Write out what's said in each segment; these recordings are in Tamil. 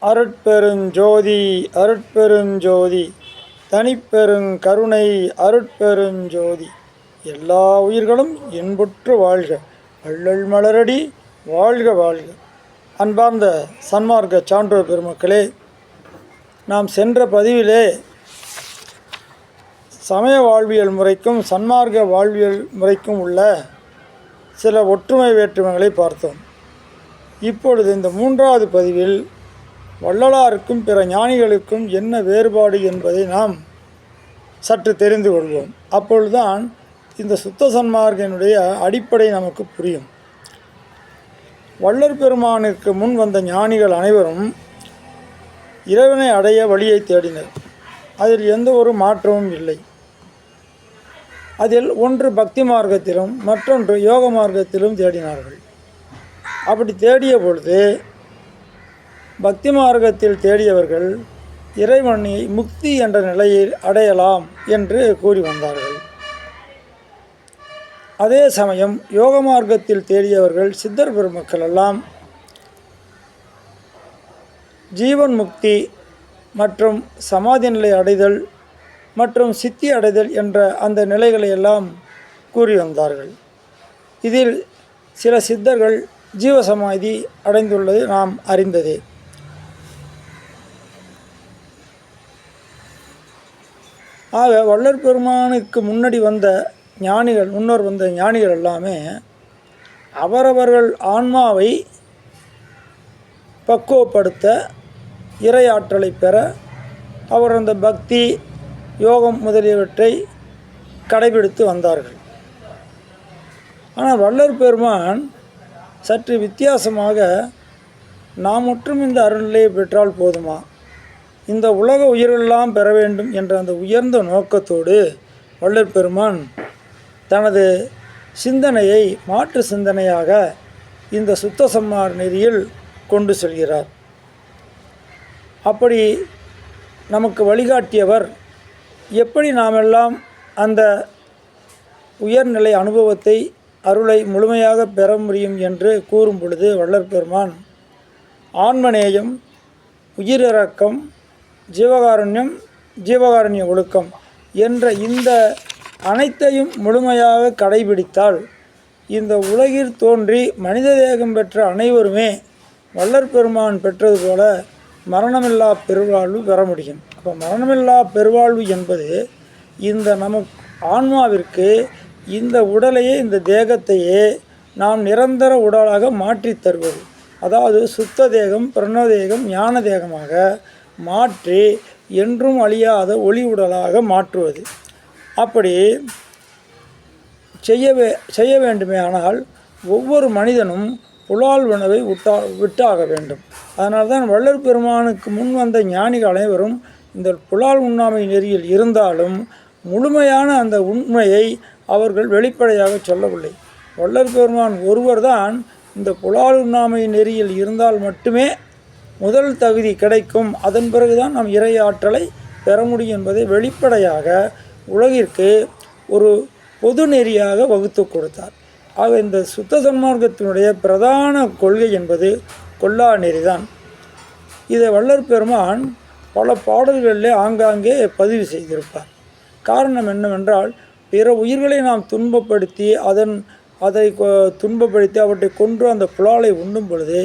அருட்பெருஞ்சோதி அருட்பெருஞ்சோதி தனிப்பெருங் கருணை அருட்பெருஞ்சோதி. எல்லா உயிர்களும் இன்புற்று வாழ்க, வள்ளல் மலரடி வாழ்க வாழ்க. அன்பார்ந்த சன்மார்க்க சான்றோர் பெருமக்களே, நாம் சென்ற பதிவிலே சமய வாழ்வியல் முறைக்கும் சன்மார்க்க வாழ்வியல் முறைக்கும் உள்ள சில ஒற்றுமை வேற்றுமைகளை பார்த்தோம். இப்பொழுது இந்த மூன்றாவது பதிவில் வள்ளலாருக்கும் பிற ஞானிகளுக்கும் என்ன வேறுபாடு என்பதை நாம் சற்று தெரிந்து கொள்வோம். அப்பொழுதுதான் இந்த சுத்த சன்மார்க்கனுடைய அடிப்படை நமக்கு புரியும். வள்ளற் பெருமானுக்கு முன் வந்த ஞானிகள் அனைவரும் இறைவனை அடைய வழியை தேடினர். அதில் எந்த ஒரு மாற்றமும் இல்லை. அதில் ஒன்று பக்தி மார்க்கத்திலும் மற்றொன்று யோக மார்க்கத்திலும் தேடினார்கள். அப்படி தேடிய பொழுது பக்தி மார்க்கத்தில் தேடியவர்கள் இறைவனை முக்தி என்ற நிலையில் அடையலாம் என்று கூறி வந்தார்கள். அதே சமயம் யோக மார்க்கத்தில் தேடியவர்கள் சித்தர் பெருமக்கள் எல்லாம் ஜீவன் முக்தி மற்றும் சமாதி நிலை அடைதல் மற்றும் சித்தி அடைதல் என்ற அந்த நிலைகளை எல்லாம் கூறி வந்தார்கள். இதில் சில சித்தர்கள் ஜீவசமாதி அடைந்துள்ளது நாம் அறிந்ததே. ஆக வள்ளற் பெருமானுக்கு முன்னாடி வந்த ஞானிகள், முன்னர் வந்த ஞானிகள் எல்லாமே அவரவர்கள் ஆன்மாவை பக்குவப்படுத்த, இறையாற்றலை பெற அவர் அந்த பக்தி யோகம் முதலியவற்றை கடைபிடித்து வந்தார்கள். ஆனால் வள்ளற் பெருமான் சற்று வித்தியாசமாக, நாம் மட்டும் இந்த அருள்நிலையை பெற்றால் போதுமா, இந்த உலக உயிரெல்லாம் பெற வேண்டும் என்ற அந்த உயர்ந்த நோக்கத்தோடு வள்ளற் பெருமான் தனது சிந்தனையை மாற்று சிந்தனையாக இந்த சுத்த சன்மார் நெறியில் கொண்டு செல்கிறார். அப்படி நமக்கு வழிகாட்டியவர் எப்படி நாமெல்லாம் அந்த உயர்நிலை அனுபவத்தை, அருளை முழுமையாக பெற முடியும் என்று கூறும் பொழுது வள்ளற் பெருமான் ஆன்மநேயம், உயிரிரக்கம், ஜீவகாருண்யம், ஜீவகாருண்ய ஒழுக்கம் என்ற இந்த அனைத்தையும் முழுமையாக கடைபிடித்தால் இந்த உலகில் தோன்றி மனித தேகம் பெற்ற அனைவருமே வள்ளற் பெருமான் பெற்றது போல மரணமில்லா பெருவாழ்வு பெற முடியும். அப்போ மரணமில்லா பெருவாழ்வு என்பது இந்த ஆன்மாவிற்கு இந்த உடலையே, இந்த தேகத்தையே நாம் நிரந்தர உடலாக மாற்றி தருவது. அதாவது சுத்த தேகம், பிரணவதேகம், ஞான தேகமாக மாற்றி என்றும் அழியாத ஒளி உடலாக மாற்றுவது. அப்படி செய்ய வேண்டுமே ஆனால் ஒவ்வொரு மனிதனும் புலால் உணவை விட்டாக வேண்டும். அதனால்தான் வள்ளற் பெருமானுக்கு முன் வந்த ஞானிகள் அனைவரும் இந்த புலால் உண்ணாமை நெறியில் இருந்தாலும் முழுமையான அந்த உண்மையை அவர்கள் வெளிப்படையாக சொல்லவில்லை. வள்ளற் பெருமான் ஒருவர் தான் இந்த புலால் உண்ணாமை நெறியில் இருந்தால் மட்டுமே முதல் தகுதி கிடைக்கும், அதன் பிறகுதான் நாம் இறை ஆற்றலை பெற முடியும் என்பதை வெளிப்படையாக உலகிற்கு ஒரு பொது நெறியாக வகுத்து கொடுத்தார். ஆக இந்த சுத்த சன்மார்க்கத்தினுடைய பிரதான கொள்கை என்பது கொல்லா நெறிதான். இதை வள்ளற் பெருமான் பல பாடல்களிலே ஆங்காங்கே பதிவு செய்திருப்பார். காரணம் என்னவென்றால், பிற உயிர்களை நாம் துன்பப்படுத்தி அதை துன்பப்படுத்தி அவற்றை கொன்று அந்த புலாலை உண்ணும் பொழுது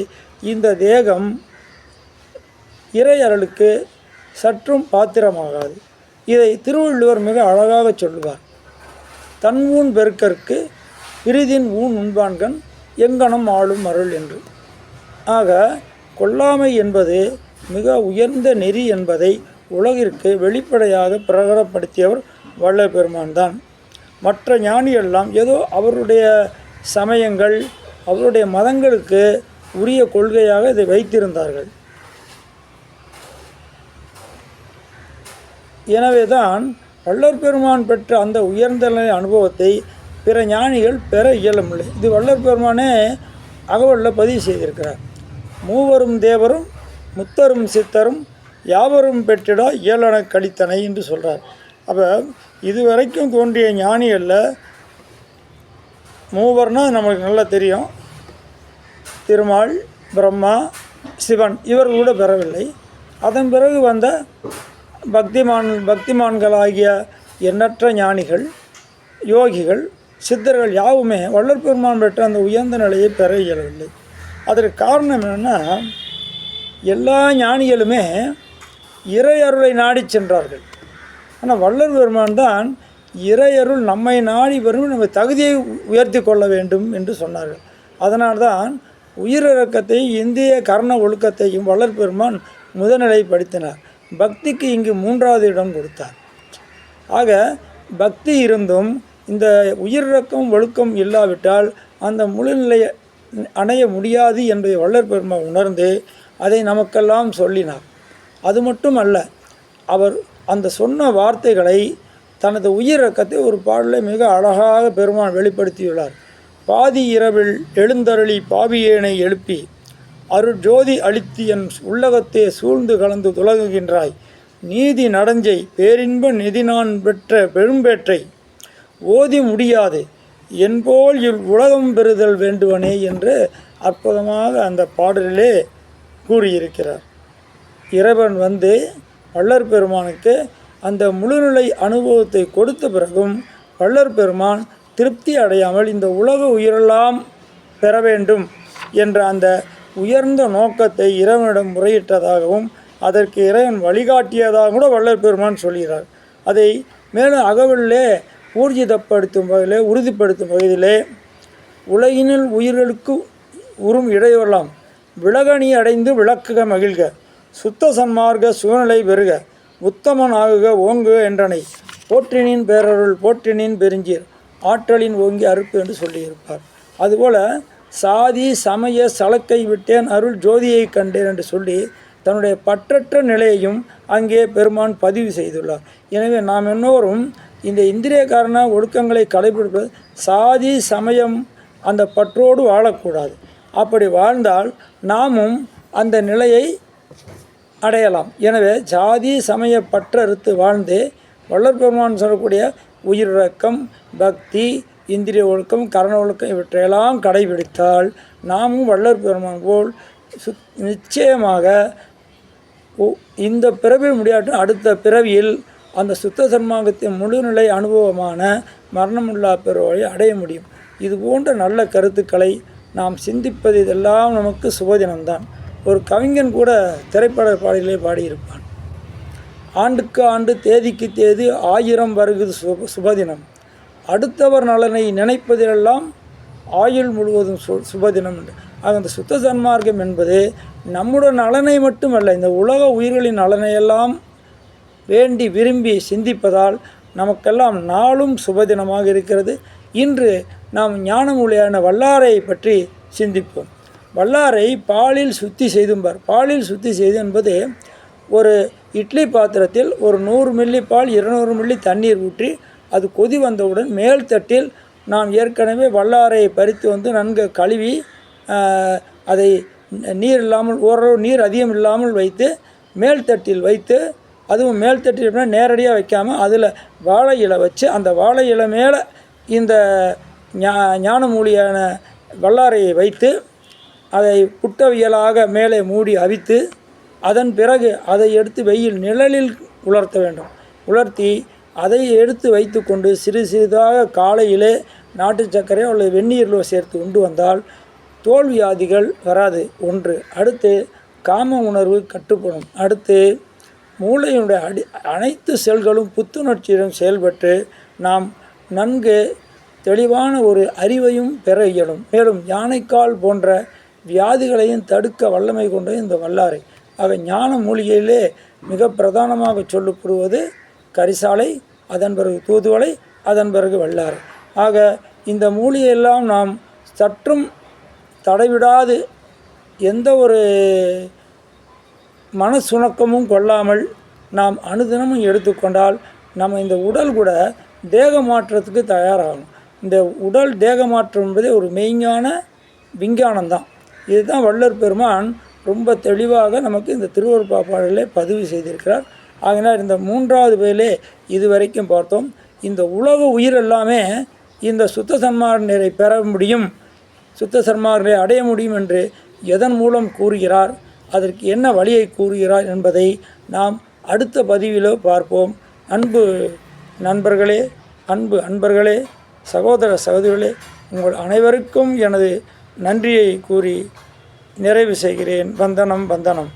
இந்த தேகம் இறை அருளுக்கு சற்றும் பாத்திரமாகாது. இதை திருவள்ளுவர் மிக அழகாக சொல்லுவார். தன் ஊன் பெருக்கற்கு பிரிதின் ஊன் உண்பான்கண் எங்கனம் ஆளும் அருள் என்று. ஆக கொல்லாமை என்பது மிக உயர்ந்த நெறி என்பதை உலகிற்கு வெளிப்படையாக பிரகடப்படுத்தியவர் வள்ளற் பெருமான் தான். மற்ற ஞானியெல்லாம் ஏதோ அவருடைய சமயங்கள், அவருடைய மதங்களுக்கு உரிய கொள்கையாக இதை வைத்திருந்தார்கள். எனவே தான் வள்ளற் பெருமான் பெற்ற அந்த உயர்ந்த அனுபவத்தை பிற ஞானிகள் பெற இயலவில்லை. இது வள்ளற் பெருமானே அகவலில் பதிவு செய்திருக்கிறார். மூவரும் தேவரும் முத்தரும் சித்தரும் யாவரும் பெற்றிடா இயலன கழித்தனை என்று சொல்கிறார். அப்போ இதுவரைக்கும் தோன்றிய ஞானிகளில் மூவர்னால் நமக்கு நல்லா தெரியும். திருமால், பிரம்மா, சிவன் இவர் கூட பெறவில்லை. அதன் பிறகு வந்த பக்திமான்களாகிய எண்ணற்ற ஞானிகள், யோகிகள், சித்தர்கள் யாவுமே வள்ளல் பெருமான் பெற்ற அந்த உயர்ந்த நிலையை பெற இயலவில்லை. அதற்கு காரணம் என்னென்னா, எல்லா ஞானிகளுமே இறை அருளை நாடி சென்றார்கள். ஆனால் வள்ளல் பெருமான் தான் இறையருள் நம்மை நாடி வரும், நம்ம தகுதியை உயர்த்தி கொள்ள வேண்டும் என்று சொன்னார்கள். அதனால்தான் உயிரிறக்கத்தை, இந்திய கர்ண ஒழுக்கத்தையும் வள்ளல் பெருமான் முதல்நிலைப்படுத்தினார். பக்திக்கு இங்கு 3வது இடம் கொடுத்தார். ஆக பக்தி இருந்தும் இந்த உயிரிறக்கம் ஒழுக்கம் இல்லாவிட்டால் அந்த முழுநிலையை அடைய முடியாது என்பதை வள்ளல் பெருமான் உணர்ந்து அதை நமக்கெல்லாம் சொல்லினார். அது மட்டும் அல்ல, அவர் அந்த சொன்ன வார்த்தைகளை தனது உயிரிறக்கத்தை ஒரு பாடலை மிக அழகாக பெருமான் வெளிப்படுத்தியுள்ளார். பாதி இரவில் எழுந்தருளி பாவியேனை எழுப்பி அருட்ஜோதி அளித்து என் உள்ளகத்தே சூழ்ந்து கலந்து துலகுகின்றாய், நீதி நடஞ்சை பேரின்ப நிதி நான் பெற்ற பெரும்பேற்றை ஓதி முடியாது என்போல் உலகம் பெறுதல் வேண்டுவனே என்று அற்புதமாக அந்த பாடலிலே கூறியிருக்கிறார். இறைவன் வந்து வள்ளற் பெருமானுக்கு அந்த முழுநிலை அனுபவத்தை கொடுத்த பிறகும் வள்ளற் பெருமான் திருப்தி அடையாமல் இந்த உலக உயிரெல்லாம் பெற வேண்டும் என்ற அந்த உயர்ந்த நோக்கத்தை இறைவனிடம் முறையிட்டதாகவும் அதற்கு இறைவன் வழிகாட்டியதாக கூட வள்ளற் பெருமான் சொல்கிறார். அதை மேலும் அகவலிலே ஊர்ஜிதப்படுத்தும் வகையிலே, உறுதிப்படுத்தும் வகையிலே, உலகினில் உயிர்களுக்கு உறும் இடையெல்லாம் விலகணி அடைந்து விளக்குக மகிழ்க, சுத்த சன்மார்க்க சுகநிலை பெறுக, உத்தமன் ஆகுக ஓங்குக என்றனை, போற்றினின் பேரருள் போற்றினின் பெருஞ்சீர் ஆற்றலின் ஓங்கி அறுப்பு என்று சொல்லியிருப்பார். அதுபோல் சாதி சமய சலக்கை விட்டேன் அருள் ஜோதியை கண்டேன் என்று சொல்லி தன்னுடைய பற்றற்ற நிலையையும் அங்கே பெருமான் பதிவு செய்துள்ளார். எனவே நாம் எல்லோரும் இந்த இந்திரிய காரண ஒழுக்கங்களை கடைபிடிப்பது, சாதி சமயம் அந்த பற்றோடு வாழக்கூடாது. அப்படி வாழ்ந்தால் நாமும் அந்த நிலையை அடையலாம். எனவே ஜாதி சமய பற்றறுத்து வாழ்ந்து வள்ளற் பெருமான் சொல்லக்கூடிய உயிரிறக்கம், பக்தி, இந்திரிய ஒழுக்கம், கரண ஒழுக்கம் இவற்றையெல்லாம் கடைபிடித்தால் நாமும் வள்ளற் பெருமான் போல் நிச்சயமாக இந்த பிறவியில் முடியாட்டும் அடுத்த பிறவியில் அந்த சுத்த சன்மார்க்கத்தின் முழுநிலை அனுபவமான மரணமில்லா பெருவாழை அடைய முடியும். இது போன்ற நல்ல கருத்துக்களை நாம் சிந்திப்பது இதெல்லாம் நமக்கு சுபதினம்தான். ஒரு கவிஞன் கூட திரைப்பட பாடலிலே பாடியிருப்பான், ஆண்டுக்கு ஆண்டு தேதிக்கு தேதி 1000 வருகிறது சுபதினம், அடுத்தவர் நலனை நினைப்பதிலெல்லாம் ஆயுள் முழுவதும் சுபதினம் என்று. ஆக அந்த சுத்த சன்மார்க்கம் என்பது நம்முடைய நலனை மட்டுமல்ல, இந்த உலக உயிர்களின் நலனையெல்லாம் வேண்டி விரும்பி சிந்திப்பதால் நமக்கெல்லாம் நாளும் சுபதினமாக இருக்கிறது. இன்று நாம் ஞானமொழியான வல்லாரை பற்றி சிந்திப்போம். வல்லாரை பாலில் சுத்தி செய்தும்பார். பாலில் சுத்தி செய்து என்பது ஒரு இட்லி பாத்திரத்தில் ஒரு 100 மில்லி பால் 200 மில்லி தண்ணீர் ஊற்றி அது கொதி வந்தவுடன் மேல் தட்டில் நாம் ஏற்கனவே வல்லாரை பறித்து வந்து நன்கு கழுவி அதை நீர் இல்லாமல், ஓரளவு நீர் அதிகம் இல்லாமல் வைத்து மேல் தட்டில் வைத்து, அதுவும் மேல் தட்டில் நேரடியாக வைக்காமல் அதில் வாழை இலை வச்சு அந்த வாழை இலை மேலே இந்த ஞானமூலியான வல்லாரையை வைத்து அதை புட்டவியலாக மேலே மூடி அவித்து அதன் பிறகு அதை எடுத்து வெயில் நிழலில் உலர்த்த வேண்டும். உலர்த்தி அதை எடுத்து வைத்து கொண்டு சிறு சிறிதாக காலையிலே நாட்டு சர்க்கரை அல்லது வெந்நீரில் சேர்த்து உண்டு வந்தால் தோல் வியாதிகள் வராது. ஒன்று. அடுத்து காம உணர்வு கட்டுப்படும். அடுத்து மூளையினுடைய அனைத்து செல்களும் புத்துணர்ச்சியுடன் செயல்பட்டு நாம் நன்கு தெளிவான ஒரு அறிவையும் பெற இயலும். மேலும் யானைக்கால் போன்ற வியாதிகளையும் தடுக்க வல்லமை கொண்ட இந்த வல்லாரை. ஆக ஞான மூலிகையிலே மிக பிரதானமாக சொல்லப்படுவது கரிசாலை, அதன் பிறகு தூதுவளை, அதன் பிறகு வல்லாரை. ஆக இந்த மூலிகையெல்லாம் நாம் சற்றும் தடைவிடாது எந்த ஒரு மனசுணக்கமும் கொள்ளாமல் நாம் அனுதினமும் எடுத்துக்கொண்டால் நம்ம இந்த உடல் கூட தேக மாற்றத்துக்கு தயாராகும். இந்த உடல் தேக மாற்றம் என்பதே ஒரு மெய்ஞான விஞ்ஞானம்தான். இதுதான் வள்ளற் பெருமான் ரொம்ப தெளிவாக நமக்கு இந்த திருவருட்பாப்பாடலே பதிவு செய்திருக்கிறார். ஆகினால் இந்த 3வது பேரிலே இதுவரைக்கும் பார்த்தோம். இந்த உலக உயிர் எல்லாமே இந்த சுத்த சன்மார்க்க நிலை பெற முடியும், சுத்த சன்மார்க்க நிலை அடைய முடியும் என்று எதன் மூலம் கூறுகிறார்? அதற்கு என்ன வழியை கூறுகிறார் என்பதை நாம் அடுத்த பதிவிலோ பார்ப்போம். அன்பு நண்பர்களே, அன்பர்களே, சகோதர சகோதரிகளே, உங்கள் அனைவருக்கும் எனது நன்றியை கூறி நிறைவு செய்கிறேன். வந்தனம்.